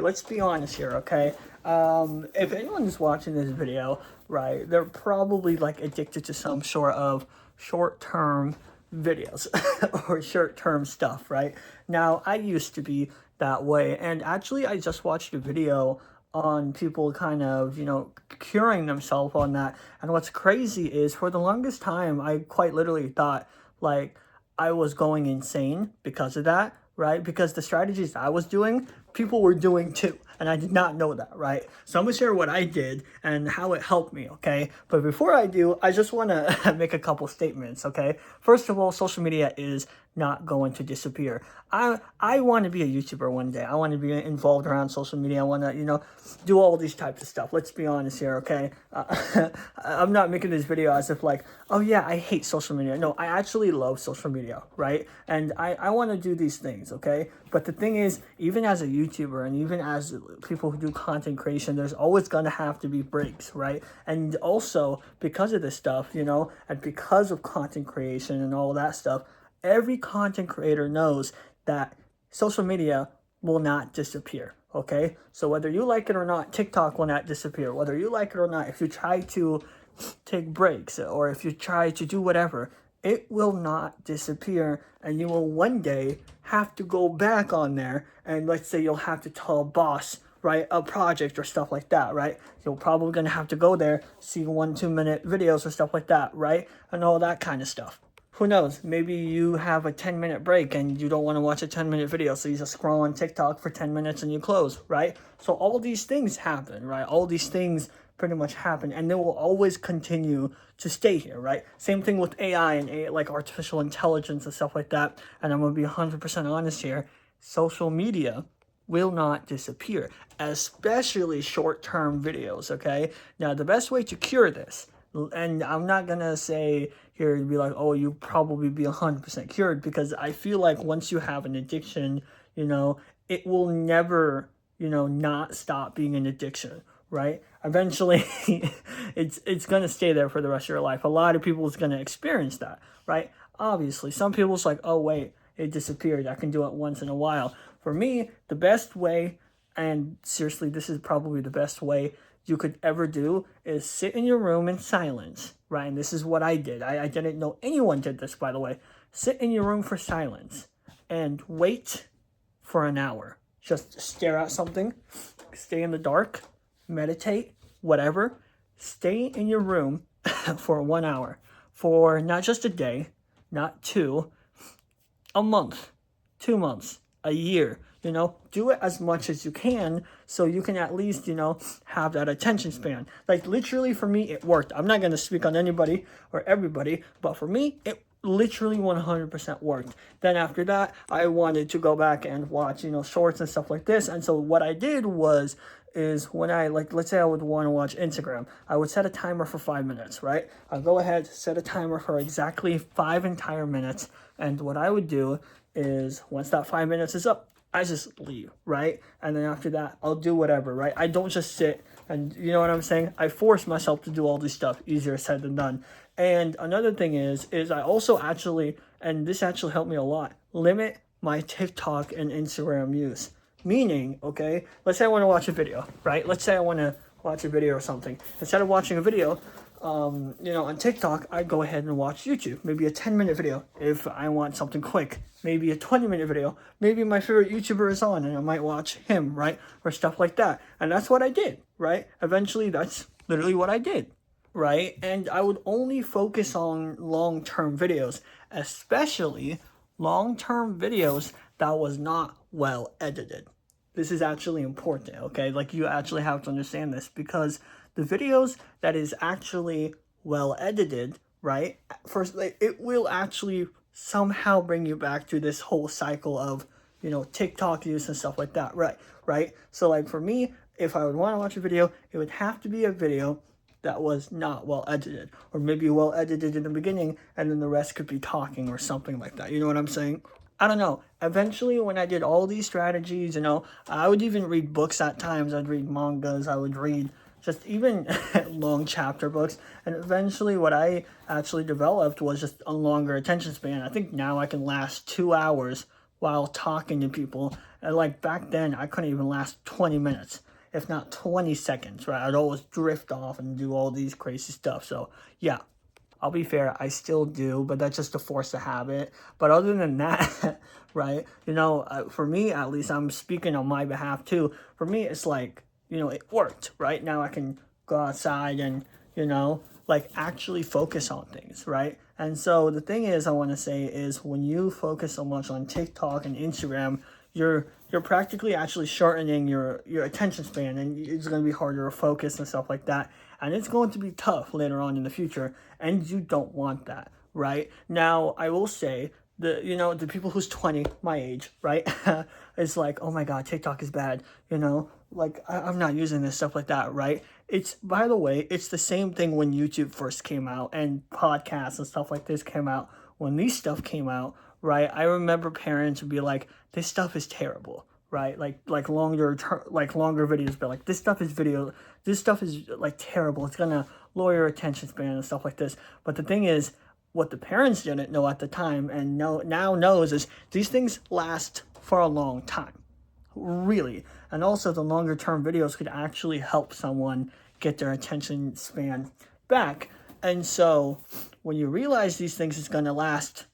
Let's be honest here, okay? If anyone's watching this video, right, they're probably like addicted to some sort of short-term videos or short-term stuff, right? Now, I used to be that way, and actually, I just watched a video on people kind of, curing themselves on that. And what's crazy is for the longest time, I quite literally thought like I was going insane because of that, right? Because the strategies I was doing, people were doing too. And I did not know that, right? So I'm gonna share what I did and how it helped me, okay? But before I do, I just wanna make a couple statements, okay? First of all, social media is not going to disappear. I want to be a YouTuber one day. I want to be involved around social media. I want to, do all these types of stuff. Let's be honest here, okay? I'm not making this video as if like, oh yeah, I hate social media. No, I actually love social media, right? And I want to do these things, okay? But the thing is, even as a YouTuber and even as people who do content creation, there's always going to have to be breaks, right? And also, because of this stuff, and because of content creation and all that stuff, every content creator knows that social media will not disappear, okay? So whether you like it or not, TikTok will not disappear. Whether you like it or not, if you try to take breaks or if you try to do whatever, it will not disappear, and you will one day have to go back on there, and let's say you'll have to tell a boss, right, a project or stuff like that, right? You're probably going to have to go there, see 1-2 minute videos or stuff like that, right? And all that kind of stuff. Who knows, maybe you have a 10-minute break and you don't want to watch a 10-minute video, so you just scroll on TikTok for 10 minutes and you close, right? So all these things happen, right? All these things pretty much happen, and they will always continue to stay here, right? Same thing with AI and like artificial intelligence and stuff like that. And I'm going to be 100% honest here. Social media will not disappear, especially short-term videos, okay? Now, the best way to cure this, and I'm not going to say here to be like, oh, you probably be 100% cured, because I feel like once you have an addiction, it will never, not stop being an addiction, right? Eventually, it's going to stay there for the rest of your life. A lot of people is going to experience that, right? Obviously, some people's like, oh, wait, it disappeared. I can do it once in a while. For me, the best way, and seriously, this is probably the best way you could ever do, is sit in your room in silence, right? And this is what I did. I didn't know anyone did this, by the way. Sit in your room for silence and wait for an hour. Just stare at something, stay in the dark, meditate, whatever. Stay in your room for 1 hour, for not just a day, not two, a month, 2 months, a year. Do it as much as you can so you can at least, have that attention span. Like literally for me, it worked. I'm not going to speak on anybody or everybody, but for me, it literally 100% worked. Then after that, I wanted to go back and watch, shorts and stuff like this. And so what I did is when I, like, let's say I would want to watch Instagram, I would set a timer for 5 minutes, right? I'll go ahead, set a timer for exactly 5 entire minutes. And what I would do is once that 5 minutes is up, I just leave, right? And then after that, I'll do whatever, right? I don't just sit and, you know what I'm saying? I force myself to do all this stuff. Easier said than done. And another thing is I also actually, and this actually helped me a lot, limit my TikTok and Instagram use. Meaning, okay, let's say I want to watch a video, right? Let's say I want to watch a video or something. Instead of watching a video, on TikTok, I go ahead and watch YouTube. Maybe a 10-minute video if I want something quick. Maybe a 20-minute video. Maybe my favorite YouTuber is on and I might watch him, right? Or stuff like that. And that's what I did, right? Eventually, that's literally what I did, right? And I would only focus on long-term videos, especially long-term videos that was not well edited. This is actually important, okay? Like, you actually have to understand this, because the videos that is actually well edited, right? First, it will actually somehow bring you back to this whole cycle of, TikTok use and stuff like that, right? So like for me, if I would want to watch a video, it would have to be a video that was not well edited, or maybe well edited in the beginning and then the rest could be talking or something like that. You know what I'm saying? I don't know. Eventually, when I did all these strategies, I would even read books at times. I'd read mangas. I would read just even long chapter books. And eventually what I actually developed was just a longer attention span. I think now I can last 2 hours while talking to people. And like back then, I couldn't even last 20 minutes, if not 20 seconds, right? I'd always drift off and do all these crazy stuff. So yeah, I'll be fair, I still do, but that's just to force a habit. But other than that, right, for me at least, I'm speaking on my behalf too. For me, it's like, it worked, right? Now I can go outside and, like actually focus on things, right? And so the thing is, I want to say is when you focus so much on TikTok and Instagram, you're practically actually shortening your attention span, and it's going to be harder to focus and stuff like that, and it's going to be tough later on in the future, and you don't want that, right? Now I will say the people who's 20, my age, right, it's like, oh my god, TikTok is bad, like I'm not using this, stuff like that, right? It's, by the way, it's the same thing when YouTube first came out and podcasts and stuff like this came out. When these stuff came out, right, I remember parents would be like, this stuff is terrible, right? Like longer videos, but like this stuff is like terrible. It's gonna lower your attention span and stuff like this. But the thing is, what the parents didn't know at the time and now knows is these things last for a long time, really. And also the longer term videos could actually help someone get their attention span back. And so when you realize these things is gonna last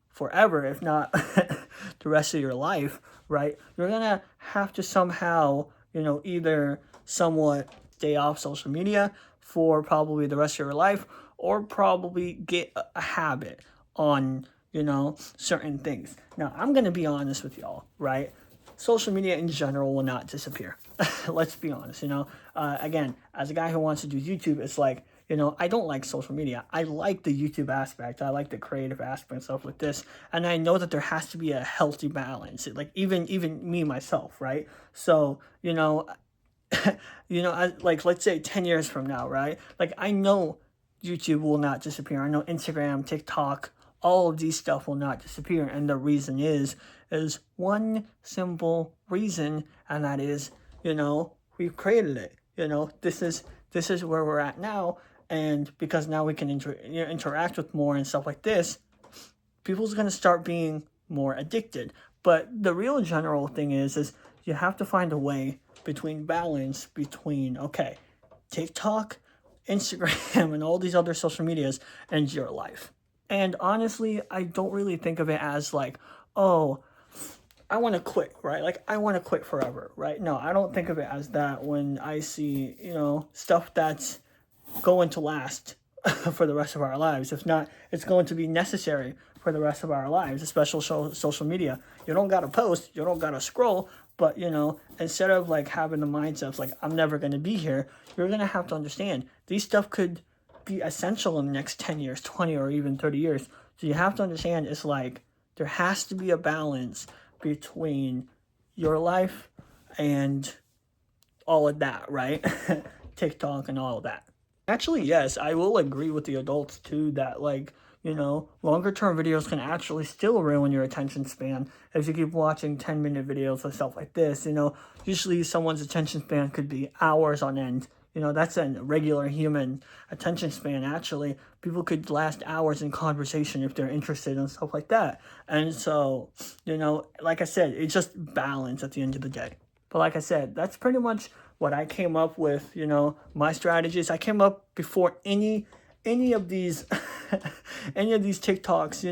forever, if not the rest of your life, right? You're gonna have to somehow, either somewhat stay off social media for probably the rest of your life, or probably get a habit on, certain things. Now, I'm gonna be honest with y'all, right? Social media in general will not disappear. Let's be honest, again, as a guy who wants to do YouTube, it's like, I don't like social media. I like the YouTube aspect. I like the creative aspect and stuff like this. And I know that there has to be a healthy balance. Like even me, myself, right? So, let's say 10 years from now, right? Like I know YouTube will not disappear. I know Instagram, TikTok, all of these stuff will not disappear. And the reason is one simple reason, and that is, we've created it. This is where we're at now. And because now we can interact with more and stuff like this, people's going to start being more addicted. But the real general thing is you have to find a way between balance between, okay, TikTok, Instagram, and all these other social medias and your life. And honestly, I don't really think of it as like, oh, I want to quit, right? Like, I want to quit forever, right? No, I don't think of it as that when I see, stuff that's going to last for the rest of our lives. If not, it's going to be necessary for the rest of our lives, especially social media. You don't got to post, you don't got to scroll, but, instead of like having the mindset of like, I'm never going to be here, you're going to have to understand these stuff could be essential in the next 10 years, 20, or even 30 years. So you have to understand it's like, there has to be a balance between your life and all of that, right? TikTok and all of that. Actually, yes, I will agree with the adults too that like, longer term videos can actually still ruin your attention span if you keep watching 10-minute videos and stuff like this. Usually someone's attention span could be hours on end. That's a regular human attention span, actually. People could last hours in conversation if they're interested and stuff like that. And so, like I said, it's just balance at the end of the day. But like I said, that's pretty much what I came up with, my strategies. I came up before any of these, any of these TikToks,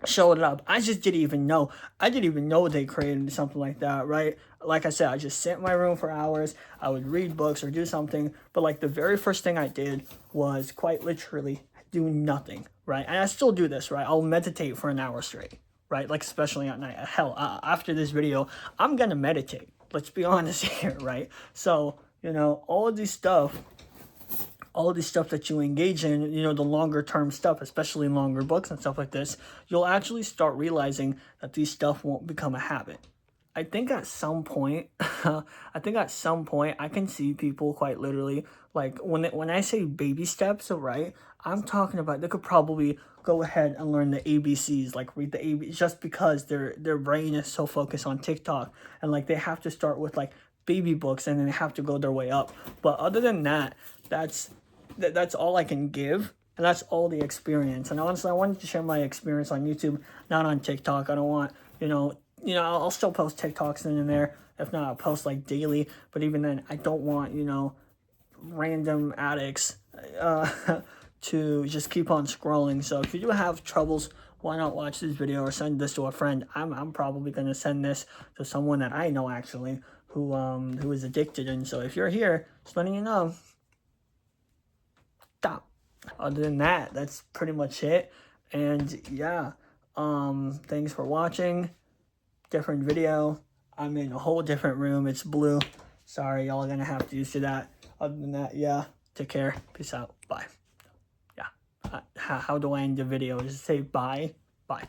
showed up. I just didn't even know. I didn't even know they created something like that, right? Like I said, I just sit in my room for hours. I would read books or do something. But like the very first thing I did was quite literally do nothing, right? And I still do this, right? I'll meditate for an hour straight, right? Like especially at night. Hell, after this video, I'm gonna meditate. Let's be honest here, right? So, all of this stuff that you engage in, the longer term stuff, especially longer books and stuff like this, you'll actually start realizing that these stuff won't become a habit. I think at some point, I can see people quite literally, like when I say baby steps, right, I'm talking about they could probably go ahead and learn the ABCs, like read the ABCs, just because their brain is so focused on TikTok, and like they have to start with like baby books and then they have to go their way up. But other than that, that's all I can give, And that's all the experience. And honestly, I wanted to share my experience on YouTube, not on TikTok. I don't want, I'll still post TikToks in there. If not, I'll post like daily. But even then, I don't want, random addicts to just keep on scrolling. So if you do have troubles, why not watch this video or send this to a friend? I'm probably going to send this to someone that I know actually who is addicted. And so if you're here, just letting you know, stop. Other than that, that's pretty much it. And yeah, thanks for watching. Different video. I'm in a whole different room. It's blue. Sorry, y'all are gonna have to use to that. Other than that, yeah, take care. Peace out. Bye. Yeah. How do I end the video? Just say bye. Bye.